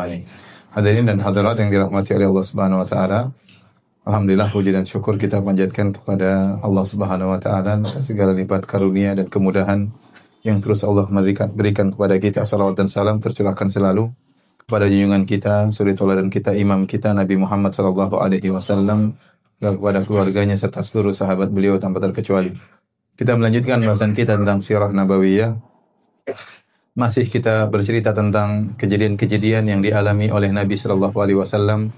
ikhwani. Hadirin dan hadirat yang dirahmati oleh Allah Subhanahu wa taala. Alhamdulillah puji dan syukur kita panjatkan kepada Allah Subhanahu wa taala segala lipat karunia dan kemudahan yang terus Allah berikan kepada kita. Salawat dan salam tercurahkan selalu kepada junjungan kita, suri tauladan kita, imam kita Nabi Muhammad sallallahu alaihi wasallam, kepada keluarganya serta seluruh sahabat beliau tanpa terkecuali. Kita melanjutkan bahasan kita tentang sirah nabawiyah. Masih kita bercerita tentang kejadian-kejadian yang dialami oleh Nabi sallallahu alaihi wasallam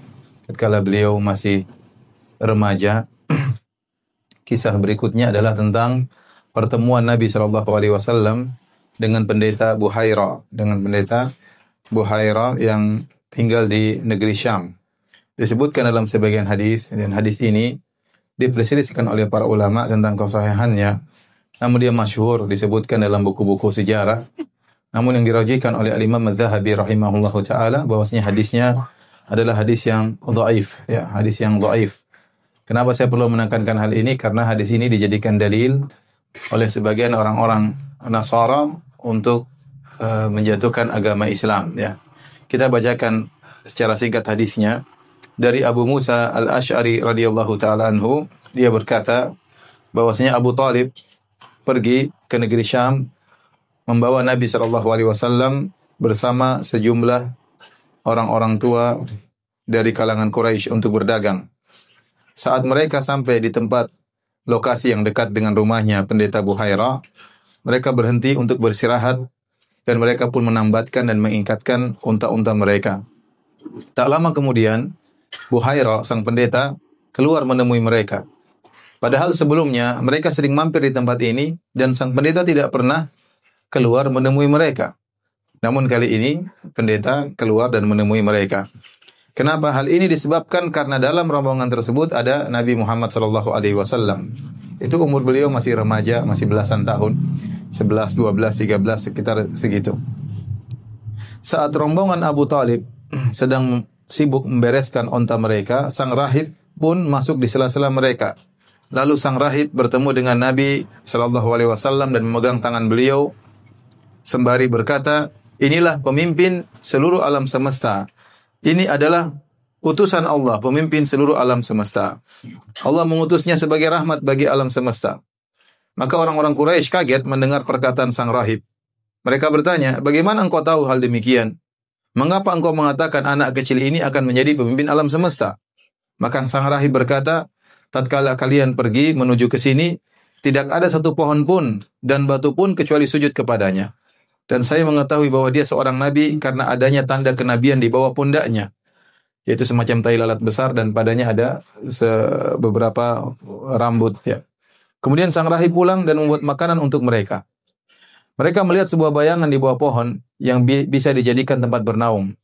ketika beliau masih remaja. Kisah berikutnya adalah tentang pertemuan Nabi sallallahu alaihi wasallam dengan pendeta Buhairah, yang tinggal di negeri Syam. Disebutkan dalam sebagian hadis, dan hadis ini diperselisihkan oleh para ulama tentang kesahihannya. Namun dia masyhur disebutkan dalam buku-buku sejarah. Namun yang dirajihkan oleh Al-Imam Az-Zahabi rahimahullahu taala bahwasanya hadisnya adalah hadis yang dhaif, ya, hadis yang dhaif. Kenapa saya perlu menekankan hal ini? Karena hadis ini dijadikan dalil oleh sebagian orang-orang Nasara untuk menjatuhkan agama Islam, ya. Kita bacakan secara singkat hadisnya dari Abu Musa Al-Asy'ari radhiyallahu taala anhu. Dia berkata bahwasanya Abu Thalib pergi ke negeri Syam membawa Nabi sallallahu alaihi wasallam bersama sejumlah orang-orang tua dari kalangan Quraisy untuk berdagang. Saat mereka sampai di tempat lokasi yang dekat dengan rumahnya pendeta Buhairah, mereka berhenti untuk beristirahat dan mereka pun menambatkan dan mengikatkan unta-unta mereka. Tak lama kemudian, Buhairah sang pendeta keluar menemui mereka. Padahal sebelumnya mereka sering mampir di tempat ini dan sang pendeta tidak pernah keluar menemui mereka. Namun kali ini pendeta keluar dan menemui mereka. Kenapa? Hal ini disebabkan karena dalam rombongan tersebut ada Nabi Muhammad sallallahu alaihi wasallam. Itu umur beliau masih remaja, masih belasan tahun. 11, 12, 13 sekitar segitu. Saat rombongan Abu Thalib sedang sibuk membereskan onta mereka, sang rahib pun masuk di sela-sela mereka. Lalu sang rahib bertemu dengan Nabi sallallahu alaihi wasallam dan memegang tangan beliau sembari berkata, "Inilah pemimpin seluruh alam semesta. Ini adalah utusan Allah, pemimpin seluruh alam semesta. Allah mengutusnya sebagai rahmat bagi alam semesta." Maka orang-orang Quraisy kaget mendengar perkataan sang rahib. Mereka bertanya, "Bagaimana engkau tahu hal demikian? Mengapa engkau mengatakan anak kecil ini akan menjadi pemimpin alam semesta?" Maka sang rahib berkata, "Tatkala kalian pergi menuju ke sini, tidak ada satu pohon pun dan batu pun kecuali sujud kepadanya. Dan saya mengetahui bahwa dia seorang nabi karena adanya tanda kenabian di bawah pundaknya, yaitu semacam tai lalat besar dan padanya ada beberapa rambut, ya." Kemudian sang rahib pulang dan membuat makanan untuk mereka. Mereka melihat sebuah bayangan di bawah pohon yang bisa dijadikan tempat bernaung.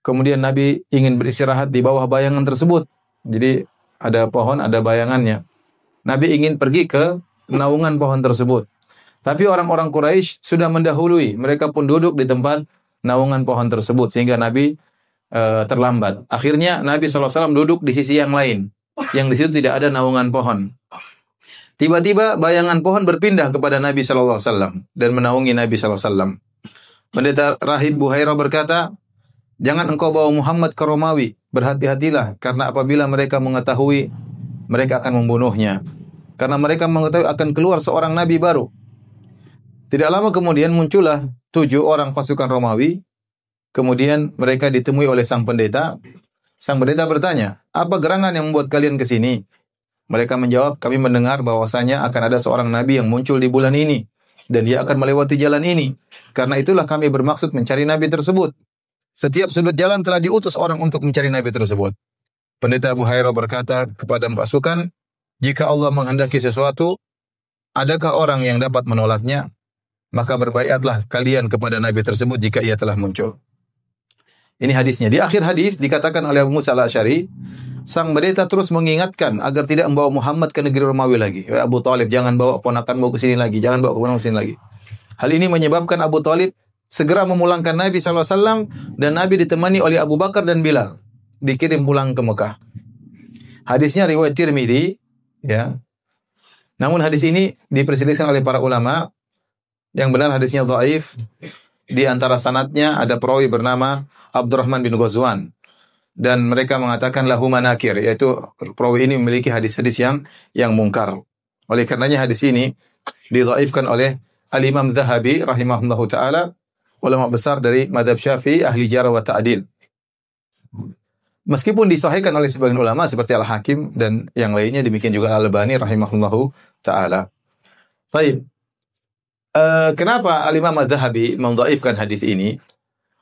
Kemudian Nabi ingin beristirahat di bawah bayangan tersebut. Jadi ada pohon, ada bayangannya. Nabi ingin pergi ke naungan pohon tersebut. Tapi orang-orang Quraisy sudah mendahului. Mereka pun duduk di tempat naungan pohon tersebut sehingga Nabi terlambat. Akhirnya Nabi SAW duduk di sisi yang lain, yang di situ tidak ada naungan pohon. Tiba-tiba bayangan pohon berpindah kepada Nabi SAW dan menaungi Nabi SAW. Pendeta rahib Buhairah berkata, "Jangan engkau bawa Muhammad ke Romawi. Berhati-hatilah karena apabila mereka mengetahui, mereka akan membunuhnya. Karena mereka mengetahui akan keluar seorang nabi baru." Tidak lama kemudian muncullah 7 orang pasukan Romawi. Kemudian mereka ditemui oleh sang pendeta. Sang pendeta bertanya, "Apa gerangan yang membuat kalian ke sini?" Mereka menjawab, "Kami mendengar bahwasanya akan ada seorang nabi yang muncul di bulan ini dan dia akan melewati jalan ini. Karena itulah kami bermaksud mencari nabi tersebut. Setiap sudut jalan telah diutus orang untuk mencari nabi tersebut." Pendeta Buhairah berkata kepada pasukan, "Jika Allah menghendaki sesuatu, adakah orang yang dapat menolaknya? Maka berbaiatlah kalian kepada nabi tersebut jika ia telah muncul." Ini hadisnya. Di akhir hadis dikatakan oleh Abu Musa Al-Asy'ari, sang pendeta terus mengingatkan agar tidak membawa Muhammad ke negeri Romawi lagi. "Ya Abu Thalib, jangan bawa ponakanmu ke sini lagi, jangan bawa keponakanmu ke sini lagi." Hal ini menyebabkan Abu Thalib segera memulangkan Nabi SAW dan Nabi ditemani oleh Abu Bakar dan Bilal. Dikirim pulang ke Mekah. Hadisnya riwayat Tirmidzi, ya. Namun hadis ini diperselisihkan oleh para ulama. Yang benar hadisnya dhaif. di antara sanadnya ada perawi bernama Abdurrahman bin Ghazwan. Dan mereka mengatakan lahu manakir, yaitu perawi ini memiliki hadis-hadis yang mungkar. Oleh karenanya hadis ini didhaifkan oleh Al-Imam Zahabi rahimahullahu taala, ulama besar dari mazhab Syafi'i, ahli jarh wa ta'dil. Meskipun disahihkan oleh sebagian ulama seperti Al-Hakim dan yang lainnya, demikian juga Al-Albani rahimahullahu taala. Baik. Kenapa Al-Imam Az-Zahabi mendhaifkan hadis ini?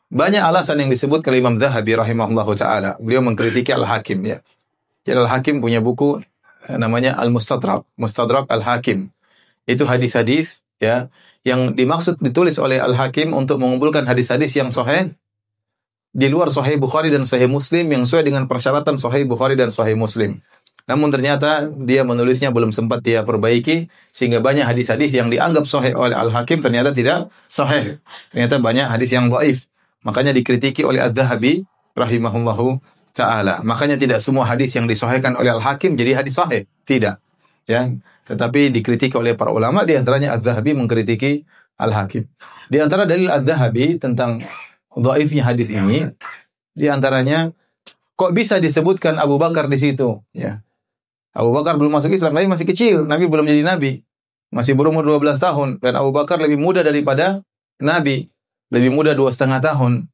Banyak alasan yang disebut oleh Imam Zahabi rahimahullahu taala. Beliau mengkritiki Al-Hakim ya. Jadi Al-Hakim punya buku namanya Al-Mustadrak, Mustadrak Al-Hakim. Itu hadis-hadis ya yang dimaksud ditulis oleh Al-Hakim untuk mengumpulkan hadis-hadis yang sahih di luar Sahih Bukhari dan Sahih Muslim yang sesuai dengan persyaratan Sahih Bukhari dan Sahih Muslim. Namun ternyata dia menulisnya belum sempat dia perbaiki, sehingga banyak hadis-hadis yang dianggap sahih oleh Al-Hakim ternyata tidak sahih. Ternyata banyak hadis yang dhaif. Makanya dikritiki oleh Az-Zahabi rahimahullahu taala. Makanya tidak semua hadis yang disahihkan oleh Al-Hakim jadi hadis sahih. Tidak. Ya, tetapi dikritiki oleh para ulama, di antaranya Az-Zahabi mengkritiki Al-Hakim. Di antara dalil Az-Zahabi tentang dhaifnya hadis ini, di antaranya kok bisa disebutkan Abu Bakar di situ, ya. Abu Bakar belum masuk Islam, Nabi masih kecil, Nabi belum jadi nabi. Masih berumur 12 tahun dan Abu Bakar lebih muda daripada Nabi. Lebih muda 2,5 tahun.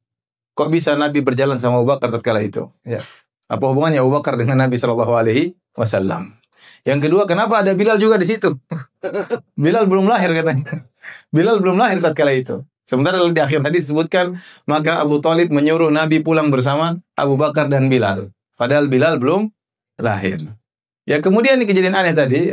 Kok bisa Nabi berjalan sama Abu Bakar tatkala itu? Ya. Apa hubungannya Abu Bakar dengan Nabi sallallahu alaihi wasallam? Yang kedua, kenapa ada Bilal juga di situ? Bilal belum lahir katanya. Bilal belum lahir tatkala itu. Sementara di akhir hadis disebutkan, maka Abu Thalib menyuruh Nabi pulang bersama Abu Bakar dan Bilal. Padahal Bilal belum lahir. Ya, kemudian di kejadian aneh tadi,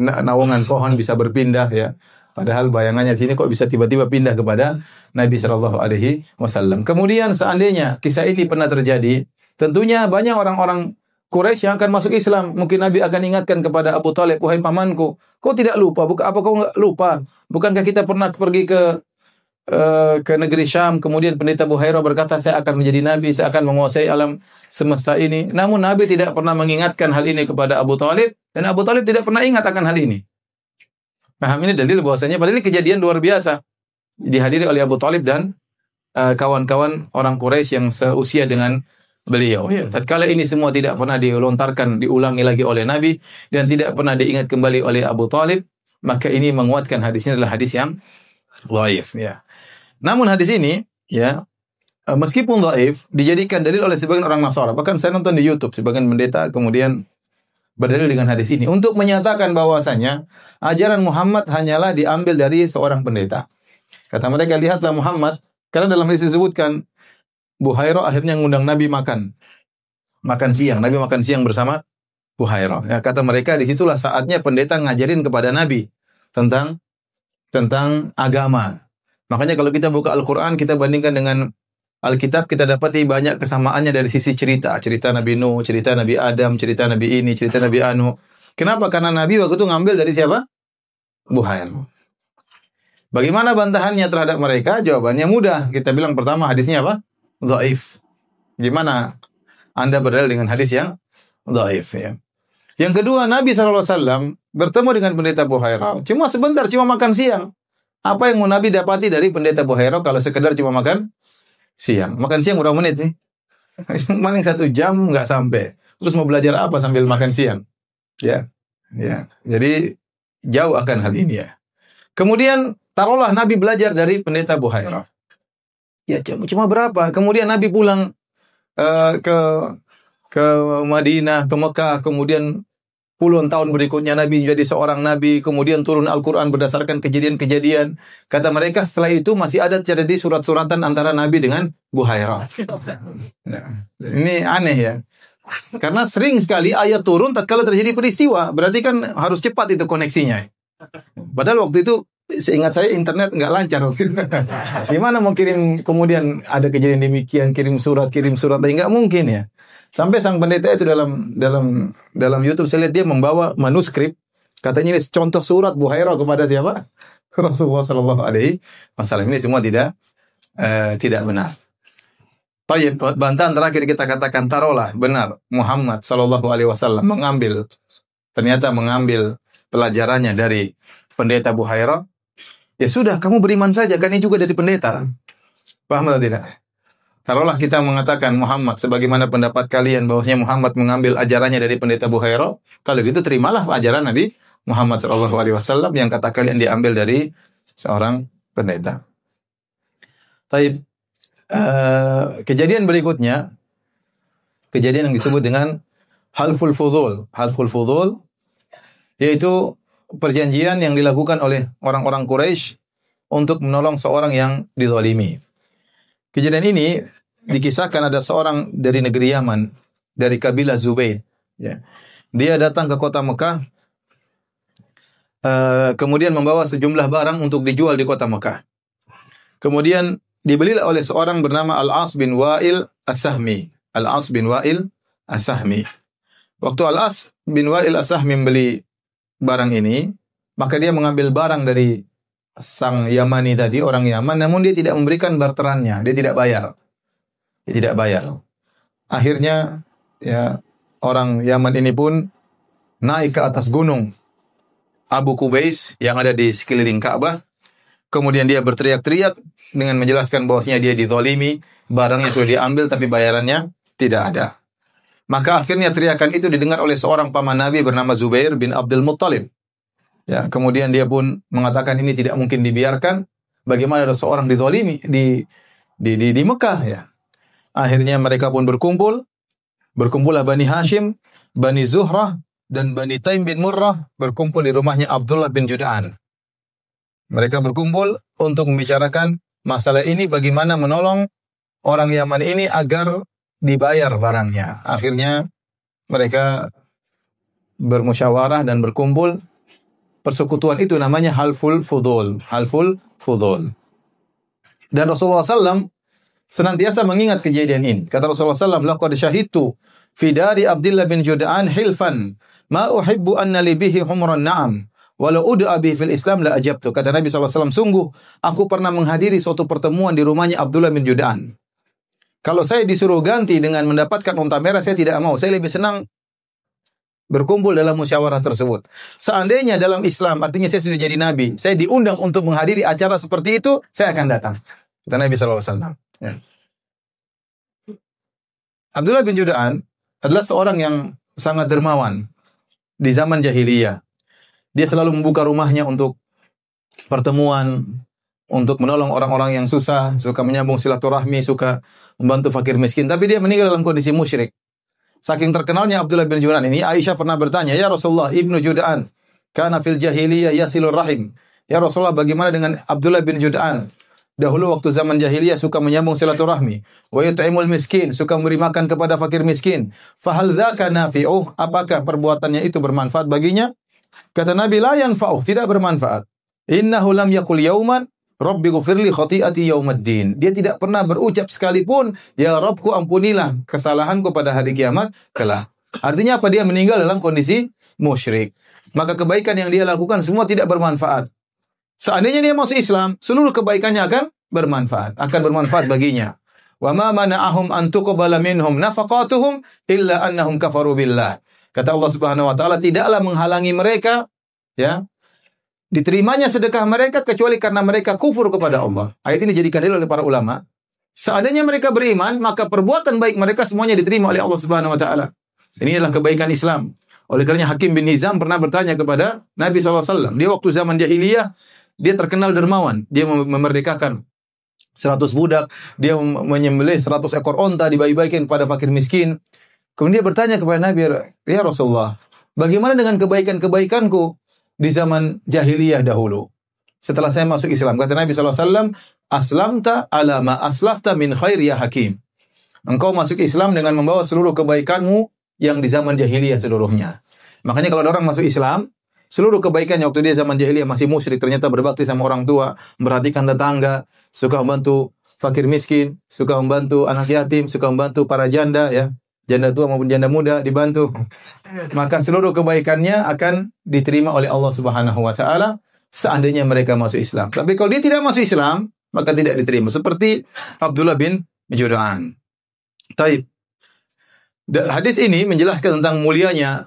naungan pohon bisa berpindah ya. Padahal bayangannya di sini kok bisa tiba-tiba pindah kepada Nabi Shallallahu Alaihi Wasallam. Kemudian seandainya kisah ini pernah terjadi, tentunya banyak orang-orang Quraisy yang akan masuk Islam. Mungkin Nabi akan ingatkan kepada Abu Thalib, wahai pamanku, kau tidak lupa? Apa kau nggak lupa? Bukankah kita pernah pergi ke negeri Syam, kemudian pendeta Buhairah berkata, saya akan menjadi nabi, saya akan menguasai alam semesta ini. Namun Nabi tidak pernah mengingatkan hal ini kepada Abu Thalib, dan Abu Thalib tidak pernah ingat akan hal ini. Paham, ini dalil bahwasanya padahal ini kejadian luar biasa dihadiri oleh Abu Thalib dan kawan-kawan orang Quraisy yang seusia dengan beliau. Ya, tatkala ini semua tidak pernah dilontarkan, diulangi lagi oleh Nabi dan tidak pernah diingat kembali oleh Abu Thalib, maka ini menguatkan hadisnya adalah hadis yang dhaif ya. Namun hadis ini ya, meskipun dhaif, dijadikan dalil oleh sebagian orang Nasara. Bahkan saya nonton di YouTube sebagian pendeta kemudian berdalil dengan hadis ini untuk menyatakan bahwasanya ajaran Muhammad hanyalah diambil dari seorang pendeta. Kata mereka, lihatlah Muhammad, karena dalam hadis disebutkan Buhairah akhirnya ngundang Nabi makan siang. Nabi makan siang bersama Buhairah. Ya, kata mereka, disitulah saatnya pendeta ngajarin kepada Nabi tentang agama. Makanya kalau kita buka Al-Quran, kita bandingkan dengan Alkitab, kita dapati banyak kesamaannya dari sisi cerita. Cerita Nabi Nuh, cerita Nabi Adam, cerita Nabi ini, cerita Nabi Anu. Kenapa? Karena Nabi waktu itu ngambil dari siapa? Buhairah. Bagaimana bantahannya terhadap mereka? Jawabannya mudah. Kita bilang pertama hadisnya apa? Dhaif. Gimana Anda berdalil dengan hadis yang dhaif ya? Yang kedua, Nabi SAW bertemu dengan pendeta Buhairah. Cuma sebentar, cuma makan siang. Apa yang mau Nabi dapati dari pendeta Buhairah kalau sekedar cuma makan siang? Makan siang berapa menit sih? Paling 1 jam nggak sampai. Terus mau belajar apa sambil makan siang? Ya. Jadi jauh akan hal ini ya. Kemudian taruhlah Nabi belajar dari pendeta Buhairah. Ya cuma berapa? Kemudian Nabi pulang ke Madinah, ke Mekah, kemudian puluhan tahun berikutnya Nabi menjadi seorang Nabi, kemudian turun Al-Quran berdasarkan kejadian-kejadian. Kata mereka setelah itu masih ada terjadi surat-suratan antara Nabi dengan Buhairah. Nah, ini aneh ya. Karena sering sekali ayat turun tatkala terjadi peristiwa. Berarti kan harus cepat itu koneksinya. Padahal waktu itu seingat saya internet nggak lancar. Gimana mau kirim, kemudian ada kejadian demikian, kirim surat, nggak mungkin ya. Sampai sang pendeta itu dalam YouTube saya lihat dia membawa manuskrip, katanya ini contoh surat Buhairah kepada siapa? Rasulullah Sallallahu Alaihi Wasallam. Ini semua tidak benar. Baik, bantahan terakhir kita katakan, taruhlah benar Muhammad Sallallahu Alaihi Wasallam ternyata mengambil pelajarannya dari pendeta Buhairah. Ya sudah, kamu beriman saja, kan ini juga dari pendeta. Paham atau tidak? Taruhlah kita mengatakan Muhammad, sebagaimana pendapat kalian bahwasanya Muhammad mengambil ajarannya dari pendeta Buhaira. Kalau gitu terimalah ajaran Nabi Muhammad SAW yang kata kalian diambil dari seorang pendeta. Tapi kejadian berikutnya, kejadian yang disebut dengan Halful Fudul. Halful Fudul yaitu perjanjian yang dilakukan oleh orang-orang Quraisy untuk menolong seorang yang dizalimi. Kejadian ini dikisahkan ada seorang dari negeri Yaman, dari kabilah Zubair. Ya. Dia datang ke kota Mekah, kemudian membawa sejumlah barang untuk dijual di kota Mekah. Kemudian dibelilah oleh seorang bernama Al-As bin Wa'il As-Sahmi. Al-As bin Wa'il As-Sahmi. Waktu Al-As bin Wa'il As-Sahmi membeli barang ini, maka dia mengambil barang dari sang Yamani tadi, orang Yaman, namun dia tidak memberikan barterannya, dia tidak bayar. Dia tidak bayar. Akhirnya ya orang Yaman ini pun naik ke atas gunung Abu Qubais yang ada di sekeliling Ka'bah. Kemudian dia berteriak-teriak dengan menjelaskan bahwasanya dia dizalimi, barangnya sudah diambil tapi bayarannya tidak ada. Maka akhirnya teriakan itu didengar oleh seorang paman Nabi bernama Zubair bin Abdul Muttalib. Ya, kemudian dia pun mengatakan ini tidak mungkin dibiarkan. Bagaimana ada seorang dizalimi di Mekah ya. Akhirnya mereka pun berkumpullah Bani Hashim, Bani Zuhrah dan Bani Taim bin Murrah berkumpul di rumahnya Abdullah bin Jud'an. Mereka berkumpul untuk membicarakan masalah ini, bagaimana menolong orang Yaman ini agar dibayar barangnya. Akhirnya mereka bermusyawarah dan berkumpul. Persekutuan itu namanya Halful Fudul. Halful Fudul. Dan Rasulullah SAW senantiasa mengingat kejadian ini. Kata Rasulullah SAW, laqad syahidtu fi dari Abdullah bin Jud'an hilfan ma uhibbu anna li bihi humran na'am walau ud'a bihi fil Islam la ajabtu. Kata Nabi SAW, sungguh aku pernah menghadiri suatu pertemuan di rumahnya Abdullah bin Jud'an. Kalau saya disuruh ganti dengan mendapatkan unta merah, saya tidak mau. Saya lebih senang berkumpul dalam musyawarah tersebut. Seandainya dalam Islam, artinya saya sudah jadi Nabi, saya diundang untuk menghadiri acara seperti itu, saya akan datang. Kata Nabi SAW. Ya. Abdullah bin Jud'an adalah seorang yang sangat dermawan di zaman jahiliyah. Dia selalu membuka rumahnya untuk pertemuan, untuk menolong orang-orang yang susah, suka menyambung silaturahmi, suka membantu fakir miskin. Tapi dia meninggal dalam kondisi musyrik. Saking terkenalnya Abdullah bin Jud'an ini, Aisyah pernah bertanya, "Ya Rasulullah, Ibnu Jud'an kana fil jahiliyah yasilur rahim." Ya Rasulullah, bagaimana dengan Abdullah bin Jud'an? Dahulu waktu zaman jahiliyah suka menyambung silaturahmi, wa yut'imul miskin, suka memberi makan kepada fakir miskin. Fahal dzaka nafi'uh? Apakah perbuatannya itu bermanfaat baginya? Kata Nabi, la yanfa'uh, tidak bermanfaat. Innahu lam yaqul yauman Rabbi ghufirli khati'ati yaumaddin. Dia tidak pernah berucap sekalipun, ya Rabbku ampunilah kesalahanku pada hari kiamat kelak. Artinya apa? Dia meninggal dalam kondisi musyrik. Maka kebaikan yang dia lakukan semua tidak bermanfaat. Seandainya dia masuk Islam, seluruh kebaikannya akan bermanfaat baginya. Wa ma mana'ahum an tuqbala minhum nafaqatuhum illa annahum kafaru billah. Kata Allah Subhanahu wa taala, tidaklah menghalangi mereka ya diterimanya sedekah mereka kecuali karena mereka kufur kepada Allah. Ayat ini dijadikan dalil oleh para ulama. Seandainya mereka beriman, maka perbuatan baik mereka semuanya diterima oleh Allah Subhanahu wa taala. Ini adalah kebaikan Islam. Oleh karenanya Hakim bin Hizam pernah bertanya kepada Nabi SAW. Dia waktu zaman jahiliyah, dia terkenal dermawan. Dia memerdekakan 100 budak, dia menyembelih 100 ekor onta, dibagi-bagikan kepada fakir miskin. Kemudian dia bertanya kepada Nabi, "Ya Rasulullah, bagaimana dengan kebaikan-kebaikanku di zaman jahiliyah dahulu, setelah saya masuk Islam?" Kata Nabi SAW, "Aslamta ala ma aslafta min khair ya Hakim." Engkau masuk Islam dengan membawa seluruh kebaikanmu yang di zaman jahiliyah seluruhnya. Makanya kalau ada orang masuk Islam, seluruh kebaikannya waktu dia zaman jahiliyah masih musyrik, ternyata berbakti sama orang tua, memperhatikan tetangga, suka membantu fakir miskin, suka membantu anak yatim, suka membantu para janda ya. Janda tua maupun janda muda dibantu. Maka seluruh kebaikannya akan diterima oleh Allah Subhanahu wa taala seandainya mereka masuk Islam. Tapi kalau dia tidak masuk Islam, maka tidak diterima. Seperti Abdullah bin Jud'an. Taib. Hadis ini menjelaskan tentang mulianya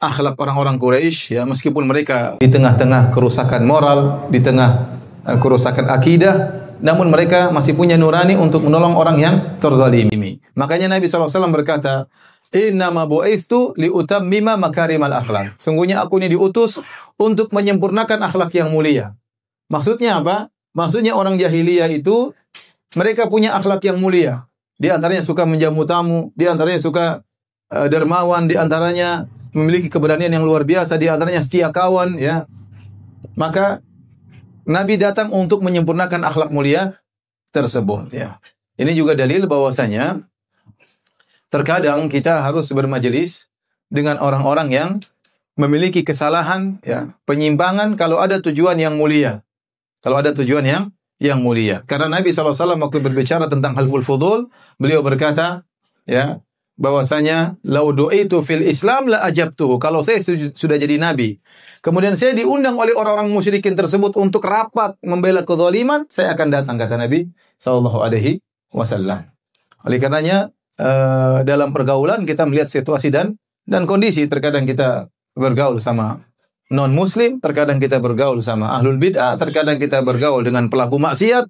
akhlak orang-orang Quraisy ya, meskipun mereka di tengah-tengah kerusakan moral, di tengah kerusakan akidah, namun mereka masih punya nurani untuk menolong orang yang terzalimi. Makanya Nabi SAW berkata, "Innama bu'itsu liutammima makarimal akhlak." Sungguhnya aku ini diutus untuk menyempurnakan akhlak yang mulia. Maksudnya apa? Maksudnya orang jahiliyah itu mereka punya akhlak yang mulia. Di antaranya suka menjamu tamu, di antaranya suka dermawan, di antaranya memiliki keberanian yang luar biasa, di antaranya setia kawan, ya. Maka Nabi datang untuk menyempurnakan akhlak mulia tersebut, ya. Ini juga dalil bahwasanya terkadang kita harus bermajelis dengan orang-orang yang memiliki kesalahan, ya, penyimpangan kalau ada tujuan yang mulia. Kalau ada tujuan yang mulia. Karena Nabi SAW waktu berbicara tentang halful fudul, beliau berkata, ya, bahwasanya lau du'itu fil Islam la ajabtuhu. Kalau saya sudah jadi nabi, kemudian saya diundang oleh orang-orang musyrikin tersebut untuk rapat membela kezaliman, saya akan datang, kata Nabi sallallahu alaihi wasallam. Oleh karenanya dalam pergaulan kita melihat situasi dan kondisi. Terkadang kita bergaul sama non muslim, terkadang kita bergaul sama ahlul bid'ah, terkadang kita bergaul dengan pelaku maksiat.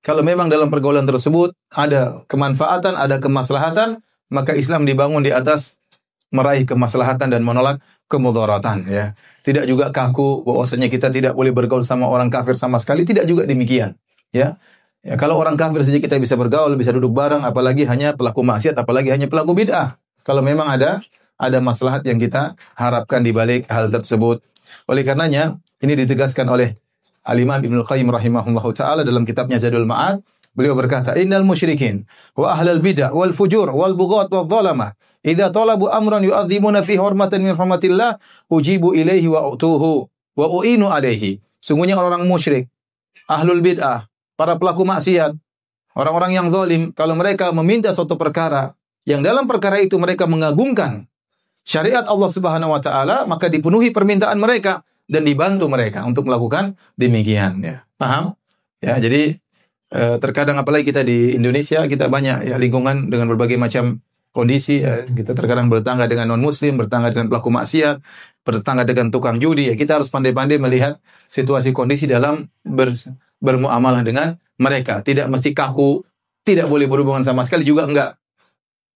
Kalau memang dalam pergaulan tersebut ada kemanfaatan, ada kemaslahatan, maka Islam dibangun di atas meraih kemaslahatan dan menolak kemudaratan, ya. Tidak juga kaku bahwasanya kita tidak boleh bergaul sama orang kafir sama sekali, tidak juga demikian, ya. Ya, kalau orang kafir saja kita bisa bergaul, bisa duduk bareng, apalagi hanya pelaku maksiat, apalagi hanya pelaku bid'ah. Kalau memang ada maslahat yang kita harapkan di balik hal tersebut. Oleh karenanya, ini ditegaskan oleh Al-Imam Ibnu Qayyim rahimahullahu taala dalam kitabnya Zadul Ma'ad. Beliau berkata, "Innal musyrikin wa ahlal bid'ah wal fujur wal bughat wal zalamah idza talabu amran yu'azzimuna fi hurmatan min hurmatillah ujibu ilaihi wa utuhu wa uinu alaihi." Sungguhnya orang musyrik, ahlul bid'ah, para pelaku maksiat, orang-orang yang zalim, kalau mereka meminta suatu perkara yang dalam perkara itu mereka mengagungkan syariat Allah Subhanahu wa taala, maka dipenuhi permintaan mereka dan dibantu mereka untuk melakukan demikian, ya. Paham? Ya, jadi terkadang apalagi kita di Indonesia, kita banyak, ya, lingkungan dengan berbagai macam kondisi, ya. Kita terkadang bertetangga dengan non muslim, bertetangga dengan pelaku maksiat, bertetangga dengan tukang judi, ya. Kita harus pandai-pandai melihat situasi kondisi dalam bermuamalah dengan mereka. Tidak mesti kaku, tidak boleh berhubungan sama sekali juga enggak.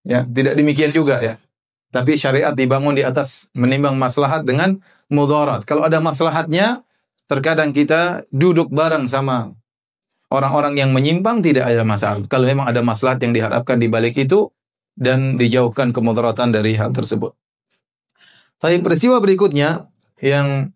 Ya, tidak demikian juga, ya. Tapi syariat dibangun di atas menimbang maslahat dengan mudarat. Kalau ada maslahatnya, terkadang kita duduk bareng sama orang-orang yang menyimpang, tidak ada masalah. Kalau memang ada maslahat yang diharapkan di balik itu dan dijauhkan kemudaratan dari hal tersebut. Tapi peristiwa berikutnya yang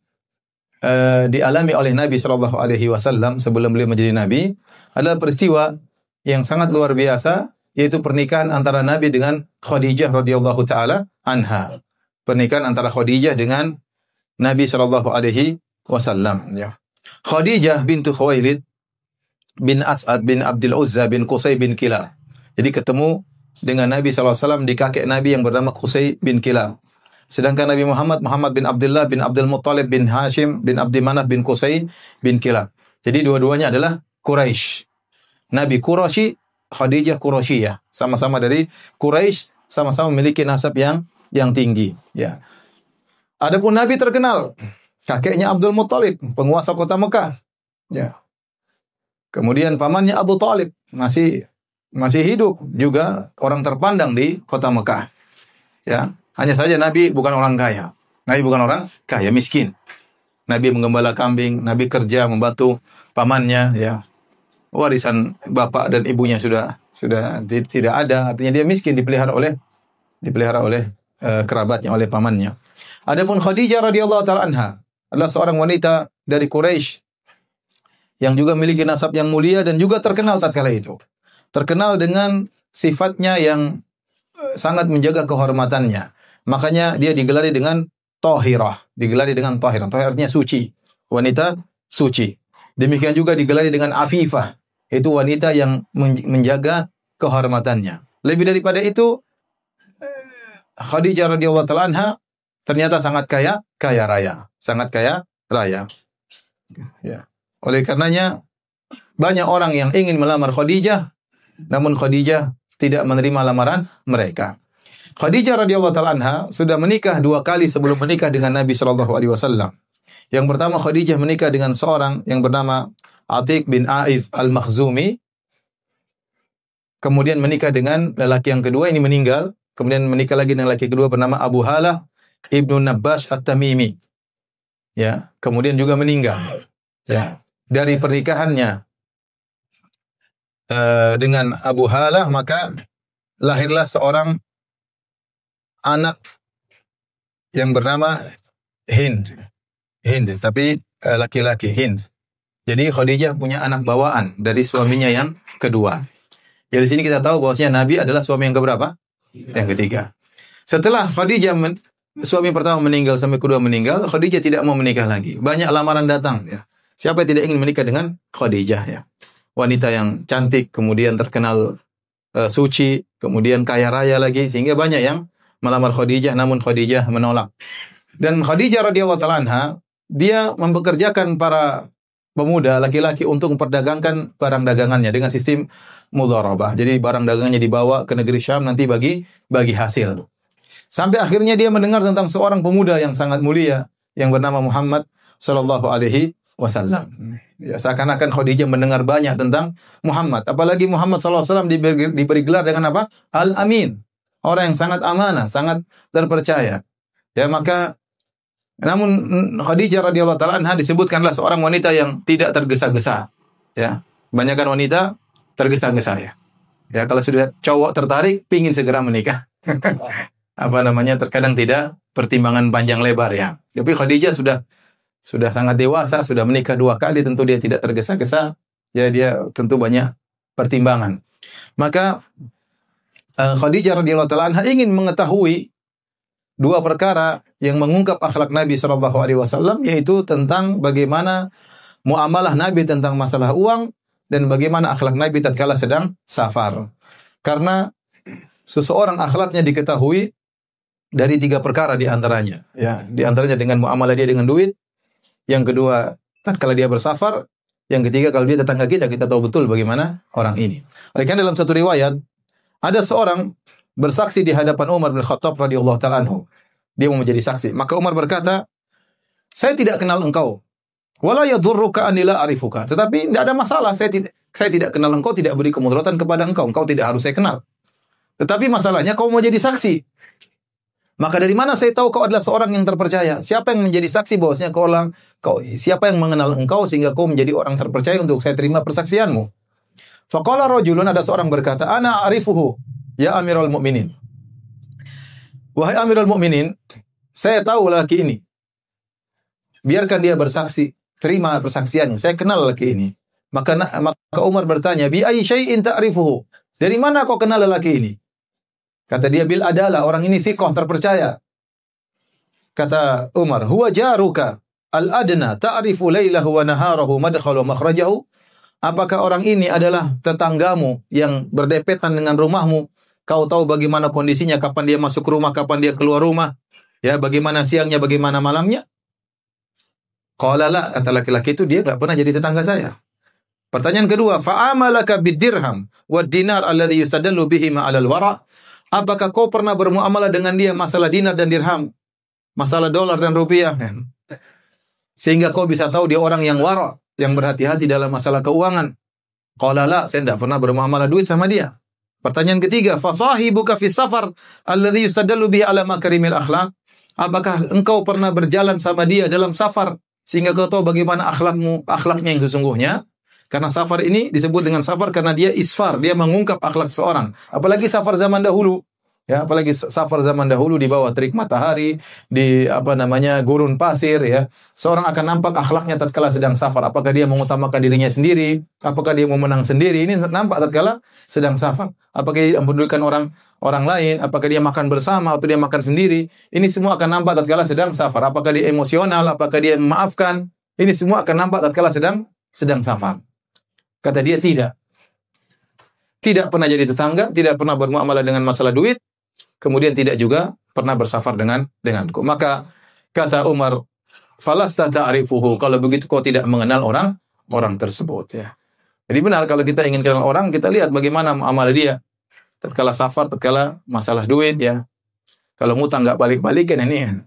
dialami oleh Nabi Shallallahu Alaihi Wasallam sebelum beliau menjadi Nabi adalah peristiwa yang sangat luar biasa, yaitu pernikahan antara Nabi dengan Khadijah radhiyallahu taala anha. Pernikahan antara Khadijah dengan Nabi Shallallahu Alaihi Wasallam. Ya. Khadijah bintu Khuwailid bin As'ad bin Abdul Uzza bin Qusay bin Kilab. Jadi ketemu dengan Nabi SAW di kakek Nabi yang bernama Qusay bin Kilab. Sedangkan Nabi Muhammad bin Abdullah bin Abdul Muttalib bin Hashim bin Abdi Manaf bin Qusay bin Kilab. Jadi dua-duanya adalah Quraisy. Nabi Quraisy, Khadijah Quraisyiyah. Sama-sama dari Quraisy, sama-sama memiliki nasab yang tinggi. Ya. Adapun Nabi terkenal, kakeknya Abdul Muttalib, penguasa kota Mekah. Ya. Kemudian pamannya Abu Talib masih hidup, juga orang terpandang di kota Mekah. Ya, hanya saja Nabi bukan orang kaya. Nabi bukan orang kaya, miskin. Nabi menggembala kambing, Nabi kerja membantu pamannya, ya. Warisan bapak dan ibunya sudah tidak ada, artinya dia miskin, dipelihara oleh kerabatnya, oleh pamannya. Adapun Khadijah radhiyallahu taala anha adalah seorang wanita dari Quraisy yang juga memiliki nasab yang mulia dan juga terkenal tatkala itu. Terkenal dengan sifatnya yang sangat menjaga kehormatannya. Makanya dia digelari dengan Thahirah. Digelari dengan Thahirah. Thahirah artinya suci. Wanita suci. Demikian juga digelari dengan Afifah. Itu wanita yang menjaga kehormatannya. Lebih daripada itu, Khadijah radhiyallahu taala anha ternyata sangat kaya raya. Sangat kaya raya. Ya. Oleh karenanya banyak orang yang ingin melamar Khadijah, namun Khadijah tidak menerima lamaran mereka. Khadijah radhiyallahu taala anha sudah menikah 2 kali sebelum menikah dengan Nabi sallallahu alaihi wasallam. Yang pertama Khadijah menikah dengan seorang yang bernama Atiq bin Aif al-Makhzumi, kemudian menikah dengan lelaki yang kedua, ini meninggal, kemudian menikah lagi dengan lelaki kedua bernama Abu Halah Ibnu Nabbash At-Tamimi. Ya, kemudian juga meninggal. Ya, dari pernikahannya dengan Abu Halah maka lahirlah seorang anak yang bernama Hind. Hind, tapi laki-laki Hind. Jadi Khadijah punya anak bawaan dari suaminya yang kedua. Jadi di sini kita tahu bahwasanya Nabi adalah suami yang keberapa? Yang ketiga. Setelah suami pertama meninggal, suami kedua meninggal, Khadijah tidak mau menikah lagi. Banyak lamaran datang. Ya. Siapa yang tidak ingin menikah dengan Khadijah? Ya. Wanita yang cantik, kemudian terkenal suci, kemudian kaya raya lagi, sehingga banyak yang melamar Khadijah, namun Khadijah menolak. Dan Khadijah radhiyallahu taala anha, dia mempekerjakan para pemuda laki-laki untuk memperdagangkan barang dagangannya dengan sistem mudharabah. Jadi barang dagangannya dibawa ke negeri Syam nanti bagi hasil. Sampai akhirnya dia mendengar tentang seorang pemuda yang sangat mulia yang bernama Muhammad sallallahu alaihi wasallam. Ya, seakan-akan Khadijah mendengar banyak tentang Muhammad. Apalagi Muhammad sallallahu alaihi wasallam diberi gelar dengan apa? Al-Amin. Orang yang sangat amanah, sangat terpercaya. Ya, maka namun Khadijah radhiyallahu taala anha disebutkanlah seorang wanita yang tidak tergesa-gesa. Ya, kebanyakan wanita tergesa-gesa ya. Ya, kalau sudah cowok tertarik, pingin segera menikah. Apa namanya? Terkadang tidak pertimbangan panjang lebar ya. Tapi Khadijah sudah sangat dewasa, sudah menikah 2 kali, tentu dia tidak tergesa-gesa. Ya, dia tentu banyak pertimbangan. Maka Khadijah radhiyallahu taala anha ingin mengetahui 2 perkara yang mengungkap akhlak Nabi sallallahu alaihi wasallam, yaitu tentang bagaimana muamalah Nabi tentang masalah uang dan bagaimana akhlak Nabi tatkala sedang safar. Karena seseorang akhlaknya diketahui dari 3 perkara di antaranya. Ya, di antaranya dengan muamalah dia dengan duit, yang kedua tatkala dia bersafar, yang ketiga kalau dia tetangga kita tahu betul bagaimana orang ini. Oleh karena dalam satu riwayat ada seorang bersaksi di hadapan Umar bin Khattab radhiyallahu taala anhu. Dia mau menjadi saksi. Maka Umar berkata, "Saya tidak kenal engkau. Wala yadhurruka an la arifuka." Tetapi tidak ada masalah, saya tidak kenal engkau, tidak beri kemudaratan kepada engkau. Engkau tidak harus saya kenal. Tetapi masalahnya kau mau jadi saksi. Maka dari mana saya tahu kau adalah seorang yang terpercaya? Siapa yang menjadi saksi bahwasanya siapa yang mengenal engkau sehingga kau menjadi orang terpercaya untuk saya terima persaksianmu? Faqala rajulun, ada seorang berkata, "Ana arifuhu, ya Amirul Mukminin." Wahai Amirul Mukminin, saya tahu lelaki ini. Biarkan dia bersaksi, terima persaksiannya. Saya kenal lelaki ini. Maka Umar bertanya, "Bi ayyi syai'in ta'rifuhu?" Dari mana kau kenal lelaki ini? Kata dia, "Bil adalah orang ini thiqah, terpercaya." Kata Umar, "Huwa jaruka al-adna ta'rifu lailahu wa naharahu madkhalu makhrajahu?" Apakah orang ini adalah tetanggamu yang berdepetan dengan rumahmu? Kau tahu bagaimana kondisinya, kapan dia masuk rumah, kapan dia keluar rumah, ya, bagaimana siangnya, bagaimana malamnya? Qala la, kata laki-laki itu, dia enggak pernah jadi tetangga saya. Pertanyaan kedua, fa'amalaka bid-dirham wad-dinar alladhi yustadallu bihi ma'alal wara'? Apakah kau pernah bermuamalah dengan dia masalah dinar dan dirham, masalah dolar dan rupiah? Sehingga kau bisa tahu dia orang yang wara', yang berhati-hati dalam masalah keuangan. Qala la, saya tidak pernah bermuamalah duit sama dia. Pertanyaan ketiga, fasahibuka fis safar alladhi yustadallu bihi ala makarimil akhlaq? Apakah engkau pernah berjalan sama dia dalam safar sehingga kau tahu bagaimana akhlaknya yang sesungguhnya? Karena safar ini disebut dengan safar karena dia isfar, dia mengungkap akhlak seorang. Apalagi safar zaman dahulu. Ya, apalagi safar zaman dahulu di bawah terik matahari, di gurun pasir ya. Seorang akan nampak akhlaknya tatkala sedang safar. Apakah dia mengutamakan dirinya sendiri? Apakah dia mau menang sendiri? Ini nampak tatkala sedang safar. Apakah dia mempedulikan orang lain? Apakah dia makan bersama atau dia makan sendiri? Ini semua akan nampak tatkala sedang safar. Apakah dia emosional? Apakah dia memaafkan? Ini semua akan nampak tatkala sedang safar. Kata dia tidak. Tidak pernah jadi tetangga, tidak pernah bermuamalah dengan masalah duit. Kemudian tidak juga pernah bersafar denganku. Maka kata Umar, falasta ta'rifuhu, kalau begitu kau tidak mengenal orang tersebut ya. Jadi benar kalau kita ingin kenal orang, kita lihat bagaimana amal dia. Tatkala safar, tatkala masalah duit ya. Kalau ngutang enggak balik-balikan ini.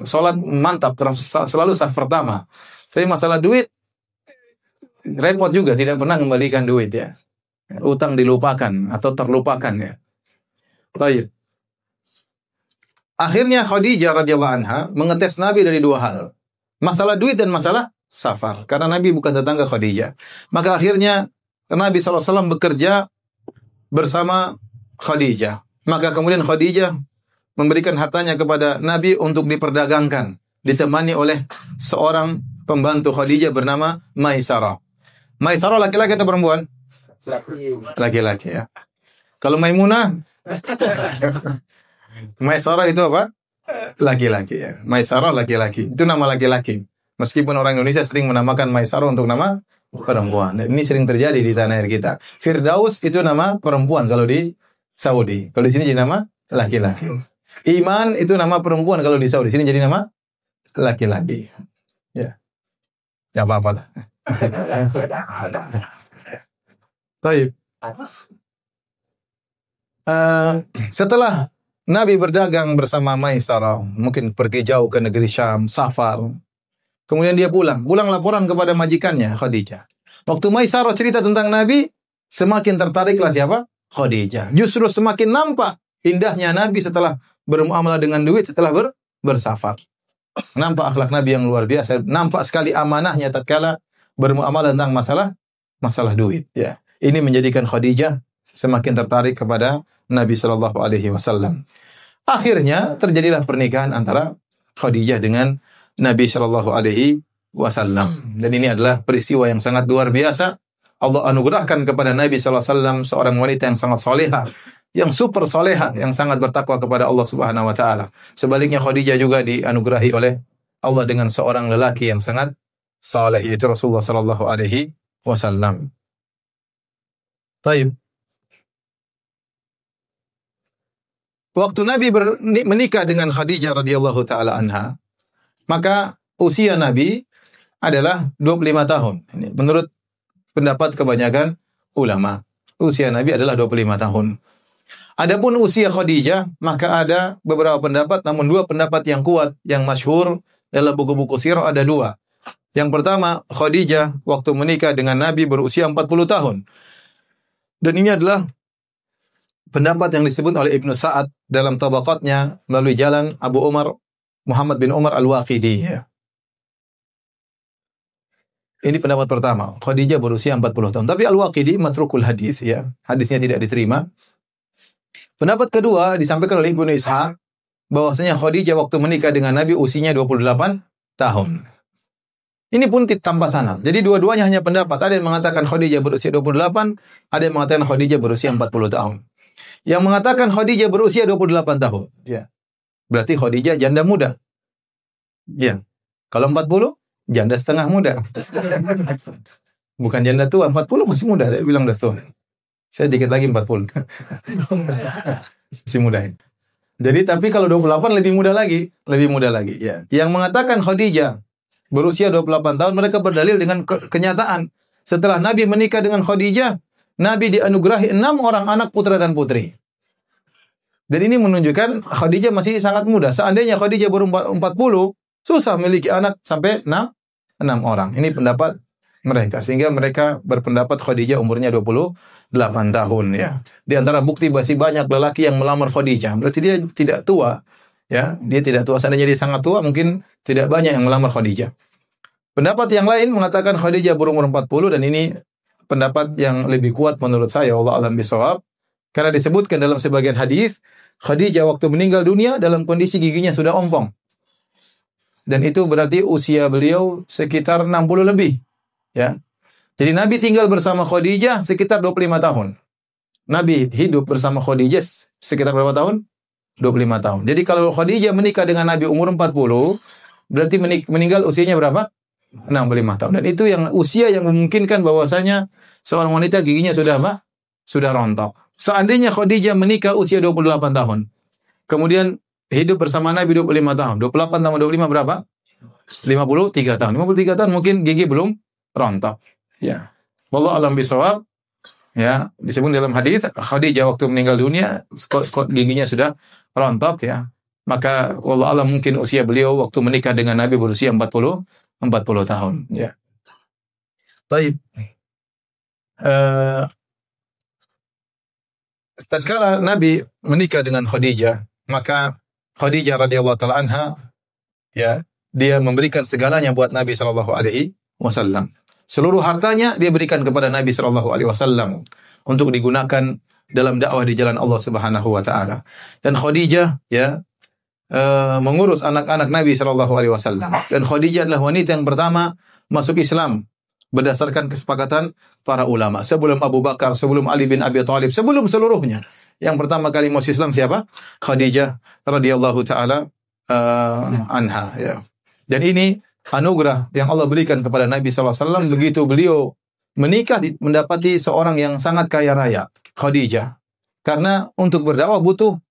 Salat mantap, selalu saf pertama. Tapi masalah duit repot juga, tidak pernah mengembalikan duit ya. Utang dilupakan atau terlupakan ya. Baik. Akhirnya Khadijah radhiyallahu anha mengetes Nabi dari dua hal. Masalah duit dan masalah safar. Karena Nabi bukan tetangga Khadijah. Maka akhirnya Nabi SAW bekerja bersama Khadijah. Maka kemudian Khadijah memberikan hartanya kepada Nabi untuk diperdagangkan. Ditemani oleh seorang pembantu Khadijah bernama Maisarah. Maisarah laki-laki atau perempuan? Laki-laki ya. Kalau Maimunah? Maisarah itu apa? Laki-laki ya. Maisarah laki-laki. Itu nama laki-laki. Meskipun orang Indonesia sering menamakan Maisarah untuk nama perempuan. Dan ini sering terjadi di tanah air kita. Firdaus itu nama perempuan kalau di Saudi. Kalau di sini jadi nama laki-laki. Iman itu nama perempuan kalau di Saudi. Di sini jadi nama laki-laki. Ya. Ya apa-apa lah. Baik. Setelah Nabi berdagang bersama Maisarah, mungkin pergi jauh ke negeri Syam, safar. Kemudian dia pulang laporan kepada majikannya Khadijah. Waktu Maisarah cerita tentang Nabi, semakin tertariklah siapa? Khadijah. Justru semakin nampak indahnya Nabi setelah bermuamalah dengan duit, setelah bersafar. Nampak akhlak Nabi yang luar biasa, nampak sekali amanahnya tatkala bermuamalah tentang masalah duit. Ya, ini menjadikan Khadijah semakin tertarik kepada Nabi Shallallahu Alaihi Wasallam. Akhirnya terjadilah pernikahan antara Khadijah dengan Nabi Shallallahu Alaihi Wasallam. Dan ini adalah peristiwa yang sangat luar biasa. Allah anugerahkan kepada Nabi Shallallahu Alaihi Wasallam seorang wanita yang sangat soleha, yang super soleha, yang sangat bertakwa kepada Allah Subhanahu Wa Taala. Sebaliknya Khadijah juga dianugerahi oleh Allah dengan seorang lelaki yang sangat saleh, yaitu Rasulullah Shallallahu Alaihi Wasallam. Baik. Waktu Nabi menikah dengan Khadijah radhiyallahu taala anha, maka usia Nabi adalah 25 tahun. Ini menurut pendapat kebanyakan ulama, usia Nabi adalah 25 tahun. Adapun usia Khadijah, maka ada beberapa pendapat, namun dua pendapat yang kuat, yang masyhur dalam buku-buku sirah ada dua. Yang pertama, Khadijah waktu menikah dengan Nabi berusia 40 tahun. Dan ini adalah pendapat yang disebut oleh Ibnu Sa'ad dalam tabaqatnya melalui jalan Abu Umar Muhammad bin Umar Al-Waqidi. Ya. Ini pendapat pertama. Khadijah berusia 40 tahun. Tapi Al-Waqidi matrukul hadis, ya. Hadisnya tidak diterima. Pendapat kedua disampaikan oleh Ibnu Ishaq bahwasanya Khadijah waktu menikah dengan Nabi usianya 28 tahun. Ini pun tanpa sanad. Jadi dua-duanya hanya pendapat. Ada yang mengatakan Khadijah berusia 28, ada yang mengatakan Khadijah berusia 40 tahun. Yang mengatakan Khadijah berusia 28 tahun. Ya. Berarti Khadijah janda muda. Ya. Kalau 40, janda setengah muda. Bukan janda tua, 40 masih muda. Saya bilang udah tua. Saya dikit lagi 40. Masih muda. Jadi tapi kalau 28 lebih muda lagi. Lebih muda lagi. Ya. Yang mengatakan Khadijah berusia 28 tahun, mereka berdalil dengan kenyataan. Setelah Nabi menikah dengan Khadijah, Nabi dianugerahi 6 orang anak putra dan putri. Dan ini menunjukkan Khadijah masih sangat muda. Seandainya Khadijah baru 40, susah memiliki anak sampai 6 orang. Ini pendapat mereka. Sehingga mereka berpendapat Khadijah umurnya 28 tahun. Ya. Di antara bukti masih banyak lelaki yang melamar Khadijah. Berarti dia tidak tua. Ya, dia tidak tua. Seandainya dia sangat tua, mungkin tidak banyak yang melamar Khadijah. Pendapat yang lain mengatakan Khadijah berumur 40 dan ini pendapat yang lebih kuat menurut saya, Allah alam bisawab. Karena disebutkan dalam sebagian hadis, Khadijah waktu meninggal dunia dalam kondisi giginya sudah ompong. Dan itu berarti usia beliau sekitar 60 lebih. Ya. Jadi Nabi tinggal bersama Khadijah sekitar 25 tahun. Nabi hidup bersama Khadijah sekitar berapa tahun? 25 tahun. Jadi kalau Khadijah menikah dengan Nabi umur 40, berarti meninggal usianya berapa? 65 tahun. Dan itu yang usia yang memungkinkan bahwasanya seorang wanita giginya sudah apa? Sudah rontok. Seandainya Khadijah menikah usia 28 tahun. Kemudian hidup bersama Nabi 25 tahun. 28 tambah 25 berapa? 53 tahun. 53 tahun mungkin gigi belum rontok. Ya. Wallahu a'lam bishawab. Ya, disebut dalam hadis Khadijah waktu meninggal dunia giginya sudah rontok ya. Maka wallahu a'lam mungkin usia beliau waktu menikah dengan Nabi berusia 40 tahun ya. Taib. Eh, Tatkala Nabi menikah dengan Khadijah, maka Khadijah radhiyallahu taala anha, ya, dia memberikan segalanya buat Nabi sallallahu alaihi wasallam. Seluruh hartanya dia berikan kepada Nabi sallallahu alaihi wasallam untuk digunakan dalam dakwah di jalan Allah Subhanahu wa taala. Dan Khadijah, ya, mengurus anak-anak Nabi sallallahu alaihi wasallam. Dan Khadijah adalah wanita yang pertama masuk Islam berdasarkan kesepakatan para ulama. Sebelum Abu Bakar, sebelum Ali bin Abi Thalib, sebelum seluruhnya. Yang pertama kali masuk Islam siapa? Khadijah radhiyallahu taala anha, ya. Dan ini anugerah yang Allah berikan kepada Nabi sallallahu alaihi wasallam begitu beliau menikah mendapati seorang yang sangat kaya raya, Khadijah. Karena untuk berdakwah butuh